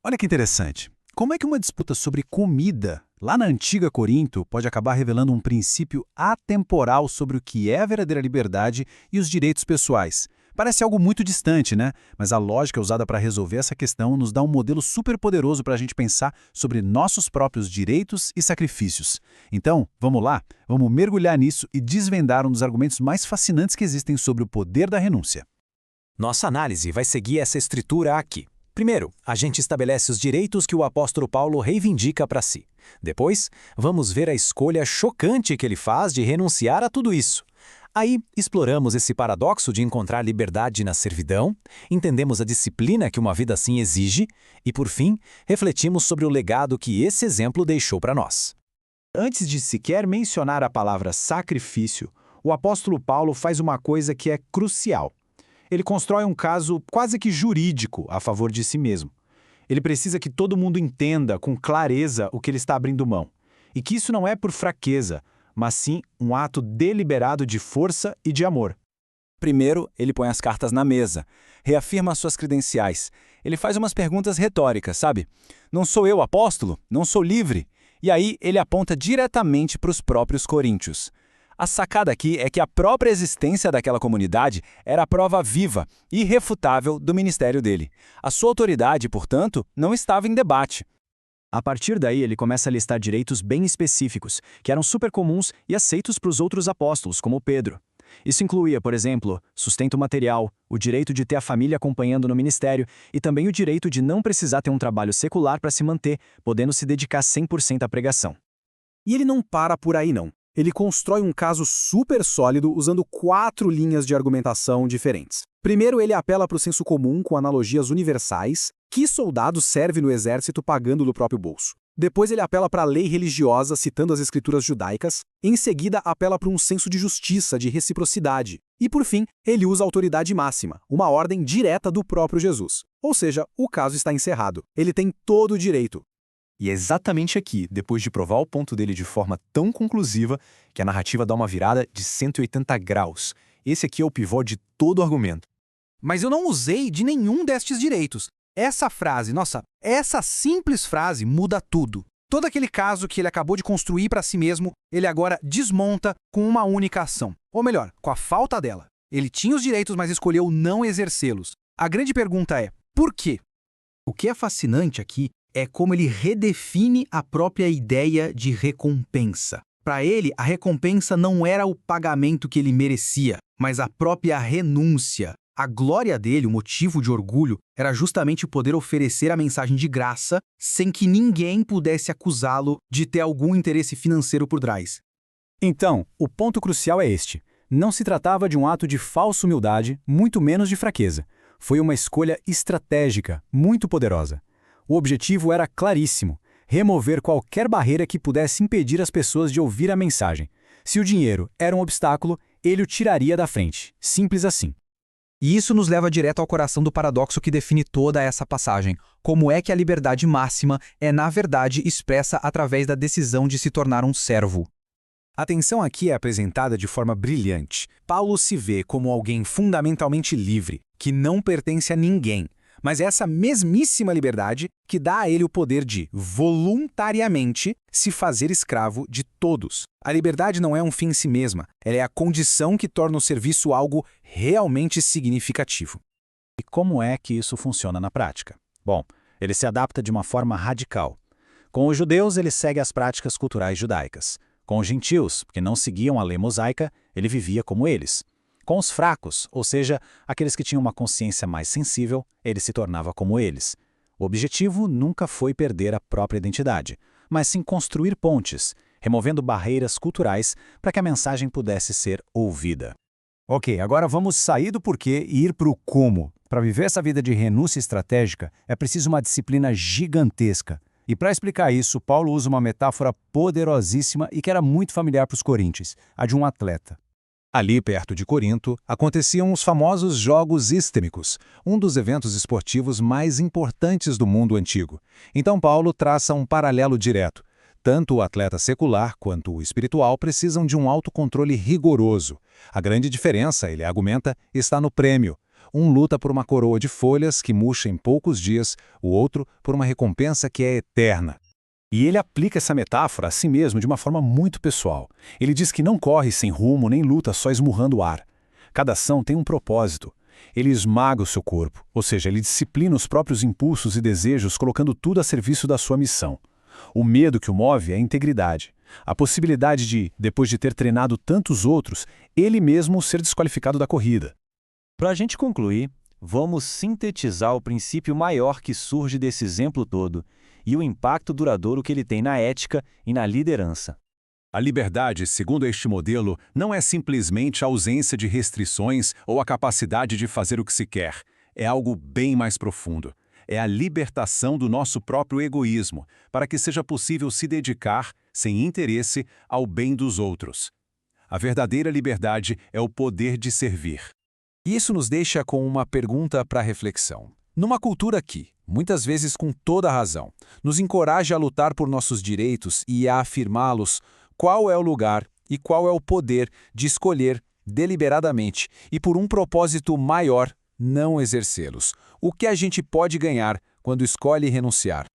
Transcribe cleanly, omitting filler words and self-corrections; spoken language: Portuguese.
Olha que interessante. Como é que uma disputa sobre comida, lá na antiga Corinto, pode acabar revelando um princípio atemporal sobre o que é a verdadeira liberdade e os direitos pessoais? Parece algo muito distante, né? Mas a lógica usada para resolver essa questão nos dá um modelo super poderoso para a gente pensar sobre nossos próprios direitos e sacrifícios. Então, vamos lá? Vamos mergulhar nisso e desvendar um dos argumentos mais fascinantes que existem sobre o poder da renúncia. Nossa análise vai seguir essa estrutura aqui. Primeiro, a gente estabelece os direitos que o apóstolo Paulo reivindica para si. Depois, vamos ver a escolha chocante que ele faz de renunciar a tudo isso. Aí, exploramos esse paradoxo de encontrar liberdade na servidão, entendemos a disciplina que uma vida assim exige e, por fim, refletimos sobre o legado que esse exemplo deixou para nós. Antes de sequer mencionar a palavra sacrifício, o apóstolo Paulo faz uma coisa que é crucial. Ele constrói um caso quase que jurídico a favor de si mesmo. Ele precisa que todo mundo entenda com clareza o que ele está abrindo mão. E que isso não é por fraqueza, mas sim um ato deliberado de força e de amor. Primeiro, ele põe as cartas na mesa, reafirma suas credenciais. Ele faz umas perguntas retóricas, sabe? Não sou eu apóstolo? Não sou livre? E aí ele aponta diretamente para os próprios coríntios. A sacada aqui é que a própria existência daquela comunidade era a prova viva e irrefutável do ministério dele. A sua autoridade, portanto, não estava em debate. A partir daí, ele começa a listar direitos bem específicos, que eram super comuns e aceitos para os outros apóstolos, como Pedro. Isso incluía, por exemplo, sustento material, o direito de ter a família acompanhando no ministério e também o direito de não precisar ter um trabalho secular para se manter, podendo se dedicar 100% à pregação. E ele não para por aí, não. Ele constrói um caso super sólido usando 4 linhas de argumentação diferentes. Primeiro, ele apela para o senso comum com analogias universais. Que soldado serve no exército pagando do próprio bolso? Depois, ele apela para a lei religiosa, citando as escrituras judaicas. Em seguida, apela para um senso de justiça, de reciprocidade. E, por fim, ele usa a autoridade máxima, uma ordem direta do próprio Jesus. Ou seja, o caso está encerrado. Ele tem todo o direito. E é exatamente aqui, depois de provar o ponto dele de forma tão conclusiva, que a narrativa dá uma virada de 180 graus. Esse aqui é o pivô de todo o argumento. Mas eu não usei de nenhum destes direitos. Essa frase, essa simples frase muda tudo. Todo aquele caso que ele acabou de construir para si mesmo, ele agora desmonta com uma única ação. Ou melhor, com a falta dela. Ele tinha os direitos, mas escolheu não exercê-los. A grande pergunta é, por quê? O que é fascinante aqui é como ele redefine a própria ideia de recompensa. Para ele, a recompensa não era o pagamento que ele merecia, mas a própria renúncia. A glória dele, o motivo de orgulho, era justamente poder oferecer a mensagem de graça sem que ninguém pudesse acusá-lo de ter algum interesse financeiro por trás. Então, o ponto crucial é este. Não se tratava de um ato de falsa humildade, muito menos de fraqueza. Foi uma escolha estratégica, muito poderosa. O objetivo era claríssimo: remover qualquer barreira que pudesse impedir as pessoas de ouvir a mensagem. Se o dinheiro era um obstáculo, ele o tiraria da frente. Simples assim. E isso nos leva direto ao coração do paradoxo que define toda essa passagem. Como é que a liberdade máxima é, na verdade, expressa através da decisão de se tornar um servo? A tensão aqui é apresentada de forma brilhante. Paulo se vê como alguém fundamentalmente livre, que não pertence a ninguém. Mas é essa mesmíssima liberdade que dá a ele o poder de, voluntariamente, se fazer escravo de todos. A liberdade não é um fim em si mesma, ela é a condição que torna o serviço algo realmente significativo. E como é que isso funciona na prática? Bom, ele se adapta de uma forma radical. Com os judeus, ele segue as práticas culturais judaicas. Com os gentios, que não seguiam a lei mosaica, ele vivia como eles. Com os fracos, ou seja, aqueles que tinham uma consciência mais sensível, ele se tornava como eles. O objetivo nunca foi perder a própria identidade, mas sim construir pontes, removendo barreiras culturais para que a mensagem pudesse ser ouvida. Ok, agora vamos sair do porquê e ir para o como. Para viver essa vida de renúncia estratégica, é preciso uma disciplina gigantesca. E para explicar isso, Paulo usa uma metáfora poderosíssima e que era muito familiar para os coríntios, a de um atleta. Ali, perto de Corinto, aconteciam os famosos Jogos Istêmicos, um dos eventos esportivos mais importantes do mundo antigo. Então Paulo traça um paralelo direto. Tanto o atleta secular quanto o espiritual precisam de um autocontrole rigoroso. A grande diferença, ele argumenta, está no prêmio. Um luta por uma coroa de folhas que murcha em poucos dias, o outro por uma recompensa que é eterna. E ele aplica essa metáfora a si mesmo de uma forma muito pessoal. Ele diz que não corre sem rumo nem luta só esmurrando o ar. Cada ação tem um propósito. Ele esmaga o seu corpo, ou seja, ele disciplina os próprios impulsos e desejos colocando tudo a serviço da sua missão. O medo que o move é a integridade. A possibilidade de, depois de ter treinado tantos outros, ele mesmo ser desqualificado da corrida. Para a gente concluir, vamos sintetizar o princípio maior que surge desse exemplo todo e o impacto duradouro que ele tem na ética e na liderança. A liberdade, segundo este modelo, não é simplesmente a ausência de restrições ou a capacidade de fazer o que se quer. É algo bem mais profundo. É a libertação do nosso próprio egoísmo, para que seja possível se dedicar, sem interesse, ao bem dos outros. A verdadeira liberdade é o poder de servir. E isso nos deixa com uma pergunta para reflexão. Numa cultura que, muitas vezes com toda a razão, nos encoraja a lutar por nossos direitos e a afirmá-los, qual é o lugar e qual é o poder de escolher deliberadamente e por um propósito maior não exercê-los? O que a gente pode ganhar quando escolhe renunciar?